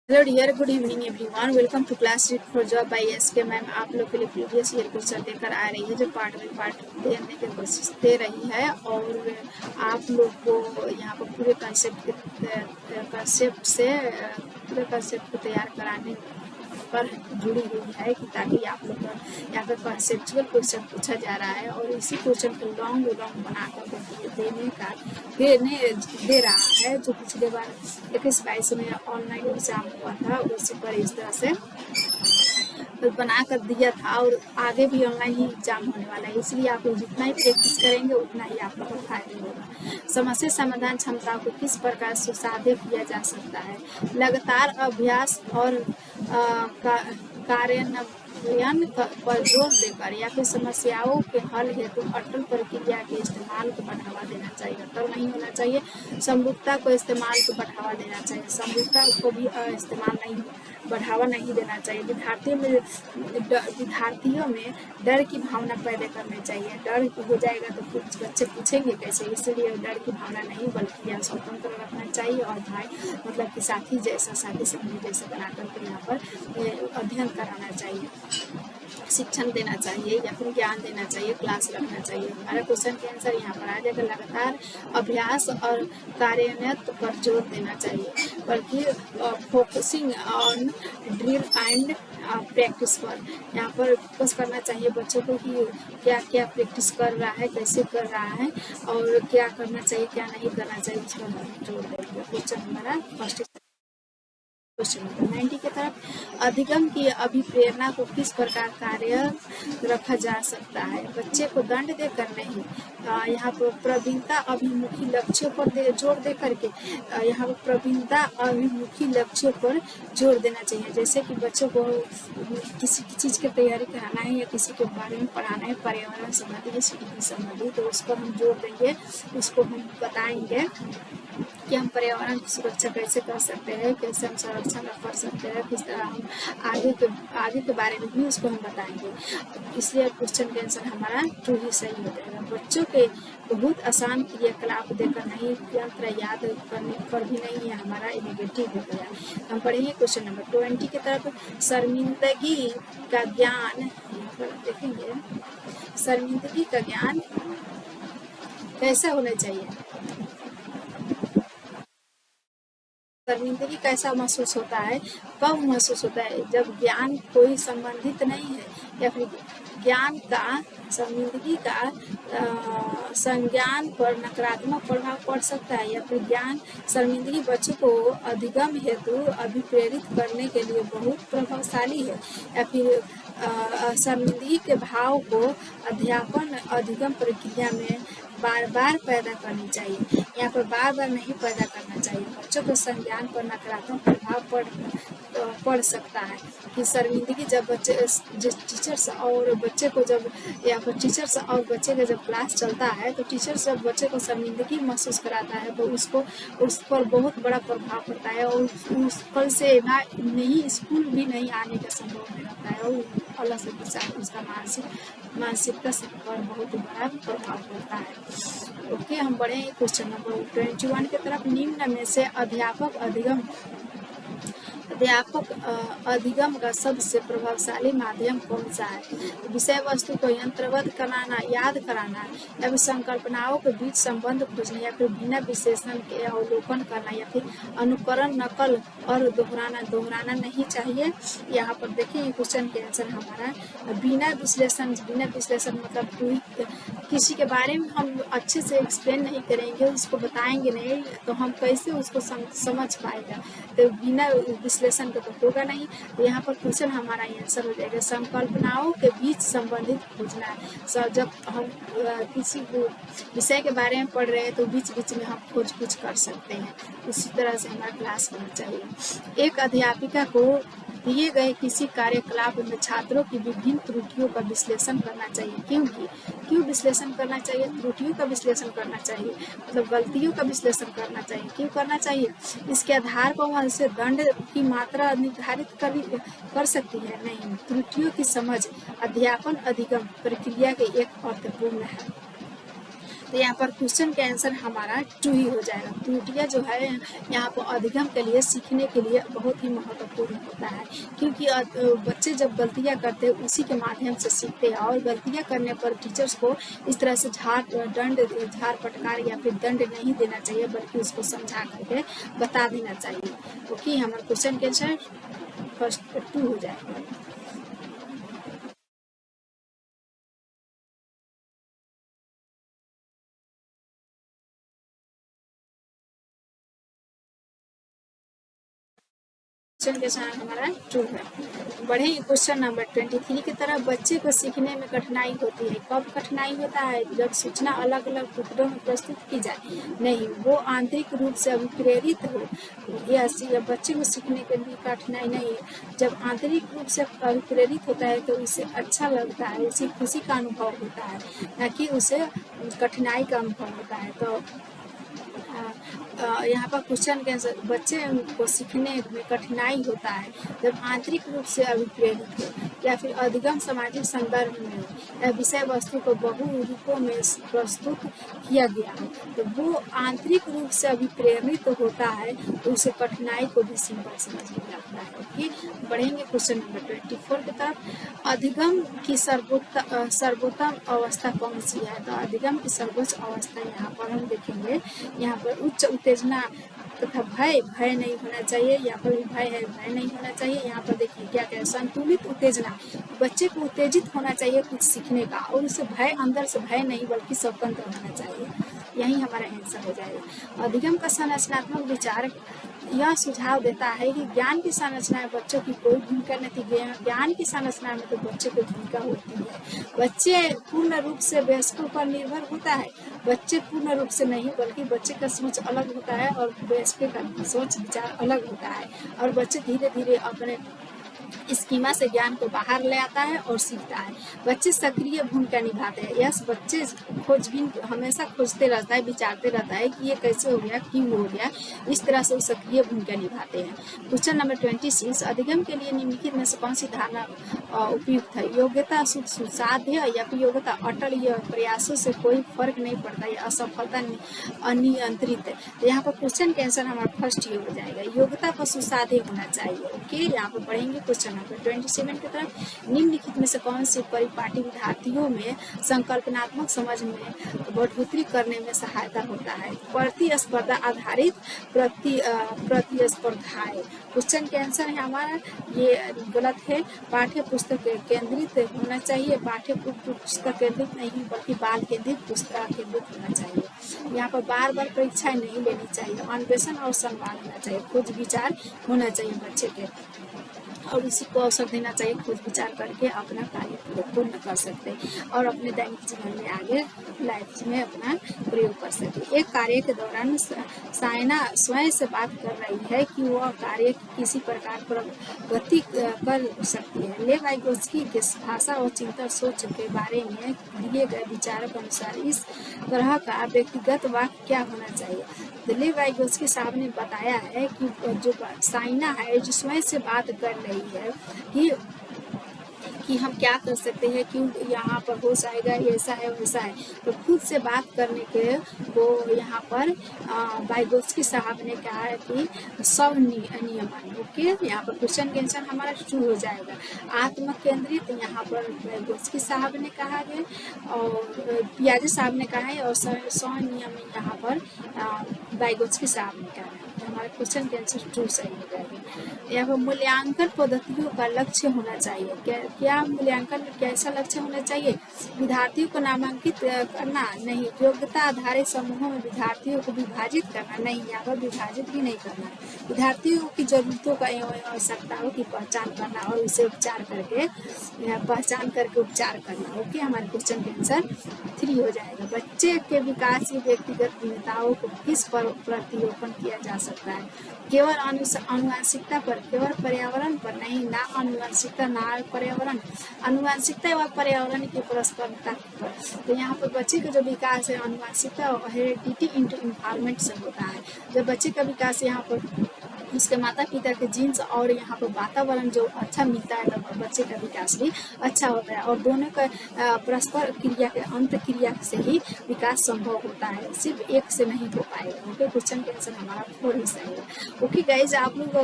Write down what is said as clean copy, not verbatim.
Hello dear, good evening everyone. Welcome to class read for job by SK ma'am. आप लोग के लिए previous year question लेकर आ रही है, जो पार्ट में पार्ट देने की कोशिश दे रही है। और आप लोग को यहाँ पर पूरे कंसेप्ट को तैयार कराने पर जुड़ी हुई है कि ताकि आप लोग का यहाँ पर कॉन्सेप्चुअल क्वेश्चन पूछा जा रहा है और इसी क्वेश्चन को लॉन्ग बनाकर देने का देने दे रहा है, जो पिछले बार 21-22 में ऑनलाइन एग्जाम हुआ था उसी पर इस तरह से बना कर दिया था। और आगे भी ऑनलाइन ही एग्जाम होने वाला है, इसलिए आप लोग जितना ही प्रैक्टिस करेंगे उतना ही आप लोग को फायदा होगा। समस्या समाधान क्षमता को किस प्रकार सुसाध्य किया जा सकता है? लगातार अभ्यास और कार्यान्वयन पर जोर देकर या फिर समस्याओं के हल हेतु अटल प्रक्रिया के इस्तेमाल को बढ़ावा देना चाहिए। अटल नहीं होना चाहिए, समरूपता को इस्तेमाल को बढ़ावा देना चाहिए। समरूपता को भी इस्तेमाल नहीं बढ़ावा नहीं देना चाहिए। विद्यार्थियों में डर की भावना पैदा करनी चाहिए। डर हो जाएगा तो कुछ बच्चे पूछेंगे कैसे, इसलिए डर की भावना नहीं बल्कि यह स्वतंत्र रखना चाहिए और भाई मतलब कि साथी जैसा, साथी समूह जैसा बना करके यहाँ पर अध्ययन कराना चाहिए, शिक्षण देना चाहिए या फिर ज्ञान देना चाहिए, क्लास रखना चाहिए। हमारा क्वेश्चन के आंसर यहाँ पर आ जाएगा लगातार अभ्यास और कार्यान्वयन पर जोर देना चाहिए, बल्कि focusing on drill and practice पर यहाँ पर फोकस करना चाहिए बच्चों को कि क्या क्या प्रैक्टिस कर रहा है, कैसे कर रहा है और क्या करना चाहिए क्या नहीं करना चाहिए, उस पर जोर देंगे। क्वेश्चन हमारा फर्स्ट क्वेश्चन नंबर 90 की तरफ, अधिगम की अभिप्रेरणा को किस प्रकार कार्य रखा जा सकता है? बच्चे को दंड देकर नहीं, यहाँ पर प्रवीणता अभिमुखी लक्ष्यों पर जोर दे करके यहाँ पर प्रवीणता अभिमुखी लक्ष्यों पर जोर देना चाहिए। जैसे कि बच्चों को किसी चीज़ की तैयारी कराना है या किसी के बारे में पढ़ाना है, पर्यावरण संबंधी या सिटी संबंधी, तो उस पर हम जोर देंगे, उसको हम बताएंगे कि हम पर्यावरण की सुरक्षा कैसे कर सकते हैं, कैसे हम संरक्षण कर सकते हैं, किस तरह हम आगे के बारे में भी उसको हम बताएंगे। इसलिए क्वेश्चन का आंसर हमारा ट्रू ही सही हो जाएगा। बच्चों के बहुत आसान क्रियाकलाप देकर नहीं, यंत्र याद करने पर भी नहीं, है हमारा नेगेटिव हो गया। हम पढ़ेंगे क्वेश्चन नंबर 20 की तरफ। शर्मिंदगी का ज्ञान देखेंगे, शर्मिंदगी का ज्ञान कैसे होना चाहिए? शर्मिंदगी कैसा महसूस होता है, कब महसूस होता है? जब ज्ञान कोई संबंधित नहीं है या फिर ज्ञान का शर्मिंदगी का संज्ञान पर नकारात्मक प्रभाव पड़ सकता है, या फिर ज्ञान शर्मिंदगी बच्चों को अधिगम हेतु अभिप्रेरित करने के लिए बहुत प्रभावशाली है, या फिर शर्मिंदगी के भाव को अध्यापन अधिगम प्रक्रिया में बार बार पैदा करनी चाहिए। यहाँ पर बार बार नहीं पैदा करना चाहिए। बच्चों के संज्ञान पर नकारात्मक प्रभाव पड़ सकता है कि शर्मिंदगी जब बच्चे टीचर्स और बच्चे को जब या फिर टीचर्स और बच्चे का जब क्लास चलता है तो टीचर्स जब बच्चे को शर्मिंदगी महसूस कराता है तो उसको उस पर बहुत बड़ा प्रभाव पड़ता है और उस कल से ना नहीं स्कूल भी नहीं आने का संभव नहीं रहता है और अल्लाह से उसका मानसिकता पर बहुत बड़ा प्रभाव पड़ता है। ओके, हम बढ़े क्वेश्चन नंबर 21 की तरफ। निम्न में से अधिगम का सबसे प्रभावशाली माध्यम कौन सा है? विषय वस्तु को यंत्रवत कराना, याद कराना, या फिर संकल्पनाओं के बीच संबंध खोजना, या फिर बिना विश्लेषण के अवलोकन करना, या फिर अनुकरण, नकल और दोहराना नहीं चाहिए। यहाँ पर देखिए क्वेश्चन के आंसर हमारा बिना विश्लेषण मतलब किसी के बारे में हम अच्छे से एक्सप्लेन नहीं करेंगे, उसको बताएंगे नहीं, तो हम कैसे उसको समझ पाएगा? तो बिना विश्लेषण का तो होगा नहीं। तो यहाँ पर क्वेश्चन हमारा आंसर हो जाएगा संकल्पनाओं के बीच संबंधित खोजना है। जब हम किसी विषय के बारे में पढ़ रहे हैं तो बीच बीच में हम खोज कर सकते हैं। इसी तरह से हमारा क्लास होना चाहिए। एक अध्यापिका को दिए गए किसी कार्यकलाप में छात्रों की विभिन्न त्रुटियों का विश्लेषण करना चाहिए। क्यों विश्लेषण करना चाहिए? त्रुटियों का विश्लेषण करना चाहिए, मतलब गलतियों का विश्लेषण करना चाहिए। क्यों करना चाहिए? इसके आधार पर वह उसे दंड की मात्रा निर्धारित कर सकती है। नहीं, त्रुटियों की समझ अध्यापन अधिगम प्रक्रिया के एक महत्वपूर्ण है। तो यहाँ पर क्वेश्चन का आंसर हमारा 2 ही हो जाएगा। त्रुटियाँ जो है यहाँ पर अधिगम के लिए सीखने के लिए बहुत ही महत्वपूर्ण होता है, क्योंकि बच्चे जब गलतियाँ करते हैं उसी के माध्यम से सीखते हैं, और गलतियाँ करने पर टीचर्स को इस तरह से झाड़ फटकार या फिर दंड नहीं देना चाहिए, बल्कि उसको समझा करके बता देना चाहिए। ओके, हमारा क्वेश्चन का आंसर फर्स्ट 2 हो जाएगा। क्वेश्चन के साथ हमारा 2 है। बढ़ेंगे क्वेश्चन नंबर 23 की तरफ। बच्चे को सीखने में कठिनाई होती है। कब कठिनाई होता है? जब सूचना अलग अलग टुकड़ों में प्रस्तुत की जाए, नहीं वो आंतरिक रूप से अभिप्रेरित हो। यह बच्चे को सीखने के लिए कठिनाई नहीं है। जब आंतरिक रूप से अभिप्रेरित होता है तो उसे अच्छा लगता है, उसे खुशी का अनुभव होता है, न कि उसे कठिनाई का अनुभव होता है। तो यहाँ पर क्वेश्चन के आंसर, बच्चे को सीखने में कठिनाई होता है जब आंतरिक रूप से अभिप्रेरित हो या फिर अधिगम सामाजिक संदर्भ में हो या विषय वस्तु को बहु रूपों में प्रस्तुत किया गया हो। तो वो आंतरिक रूप से अभिप्रेरित होता है तो उसे कठिनाई को भी सिंपल समझने लगता है। ओके, बढ़ेंगे क्वेश्चन नंबर 24 की तरफ। अधिगम की सर्वोत्तम अवस्था कौन सी है? तो अधिगम की सर्वोच्च अवस्था यहाँ पर हम देखेंगे, यहाँ पर उच्च उत्तेजना तथा भय नहीं होना चाहिए। यहाँ पर भी भय है, भय नहीं होना चाहिए। यहाँ पर देखिए क्या क्या है, संतुलित उत्तेजना, बच्चे को उत्तेजित होना चाहिए कुछ सीखने का, और उसे भय, अंदर से भय नहीं बल्कि स्वतंत्र होना चाहिए। यही हमारा आंसर हो जाएगा। अधिगम का संरचनात्मक विचार यह सुझाव देता है कि ज्ञान की संरचना में बच्चों की कोई भूमिका नहीं थी। ज्ञान की संरचना में तो बच्चे की भूमिका होती है। बच्चे पूर्ण रूप से वयस्कों पर निर्भर होता है। बच्चे पूर्ण रूप से नहीं, बल्कि बच्चे का सोच अलग होता है और वयस्क का सोच विचार अलग होता है, और बच्चे धीरे धीरे अपने स्कीमा से ज्ञान को बाहर ले आता है और सीखता है। बच्चे सक्रिय भूमिका निभाते हैं। यस, बच्चे खोजबीन हमेशा खोजते रहता है, विचारते रहता है कि ये कैसे हो गया, क्यों हो गया, इस तरह से वो सक्रिय भूमिका निभाते हैं। क्वेश्चन नंबर 26, अधिगम के लिए निम्नलिखित में से कौन सी धारणा उपयुक्त है? योग्यता सुसाध्य या फिर योग्यता अटल, या प्रयासों से कोई फर्क नहीं पड़ता, या असफलता अनियंत्रित है। तो यहाँ पर क्वेश्चन का आंसर हमारा फर्स्ट ये हो जाएगा, योग्यता पर सुसाध्य होना चाहिए। ओके, यहाँ पर पढ़ेंगे क्वेश्चन नंबर 27 की तरफ। निम्नलिखित में से कौन सी परिपाटी विद्यार्थियों में संकल्पनात्मक समझ में बढ़ोतरी करने में सहायता होता है? प्रतिस्पर्धा आधारित प्रतिस्पर्धाएं। क्वेश्चन के आंसर है हमारा ये गलत है। पाठ्य पुस्तक केंद्रित होना चाहिए। पाठ्य पुस्तक केंद्रित नहीं बल्कि बाल केंद्रित पुस्तक केंद्रित होना चाहिए। यहाँ पर बार बार परीक्षाएं नहीं लेनी चाहिए। अन्वेषण और सम्मान होना चाहिए। खोज विचार होना चाहिए बच्चे के, और इसी को अवसर देना चाहिए। खोज विचार करके अपना कार्य पूर्ण कर सकते और अपने दैनिक जीवन में आगे लाइफ में अपना प्रयोग कर सकते। एक कार्य के दौरान सायना स्वयं से बात कर रही है कि वह कार्य किसी प्रकार प्रगति कर सकती है। लेव वाइगोत्स्की के भाषा और चिंतन सोच के बारे में दिए गए विचारों के अनुसार इस तरह का व्यक्तिगत वाक्य क्या होना चाहिए? लेव वाइगोत्स्की साहब ने बताया है कि जो साइना है जो स्वयं से बात कर रही है कि हम क्या कर सकते हैं, क्यों यहाँ पर हो जाएगा, ऐसा है वैसा है, तो खुद से बात करने के वो यहाँ पर वाइगोत्स्की साहब ने कहा है कि सब नियमन। ओके, यहाँ पर क्वेश्चन के आंसर हमारा 2 हो जाएगा। आत्म केंद्रित यहाँ पर वाइगोत्स्की साहब ने कहा है और पियाजे साहब ने कहा है, और स्वनियम यहाँ पर वाइगोत्स्की साहब ने कहा है। हमारे क्वेश्चन के आंसर 2 सही हो जाएगा। यहाँ पर मूल्यांकन पद्धतियों का लक्ष्य होना चाहिए। क्या मूल्यांकन में कैसा लक्ष्य होना चाहिए? विद्यार्थियों को नामांकित करना नहीं, योग्यता आधारित समूहों में विद्यार्थियों को विभाजित करना नहीं, यहाँ पर विभाजित भी नहीं करना। विद्यार्थियों की जरूरतों का एवं आवश्यकताओं की पहचान करना और उसे पहचान करके उपचार करना। ओके, हमारे क्वेश्चन के आंसर 3 हो जाएगा। बच्चे के विकास की व्यक्तिगत भिन्नताओं को किस पर प्रतिरोपण किया जा सकता है? केवल अनुवांशिकता पर, केवल पर्यावरण पर नहीं, ना अनुवांशिकता ना पर्यावरण, अनुवांशिकता व पर्यावरण की परस्परता पर। तो यहाँ पर बच्चे का जो विकास है अनुवांशिकता और हेरिडिटी इंटू इन्वायरमेंट से होता है। जब बच्चे का विकास यहाँ पर उसके माता पिता के जीन्स और यहाँ पर वातावरण जो अच्छा मिलता है तो बच्चे का विकास भी अच्छा होता है। और दोनों का परस्पर क्रिया के अंत क्रिया से ही विकास संभव होता है, सिर्फ एक से नहीं हो पाएगा। ओके, क्वेश्चन का आंसर हमारा 4 ही सही है। ओके गाइज, आप लोग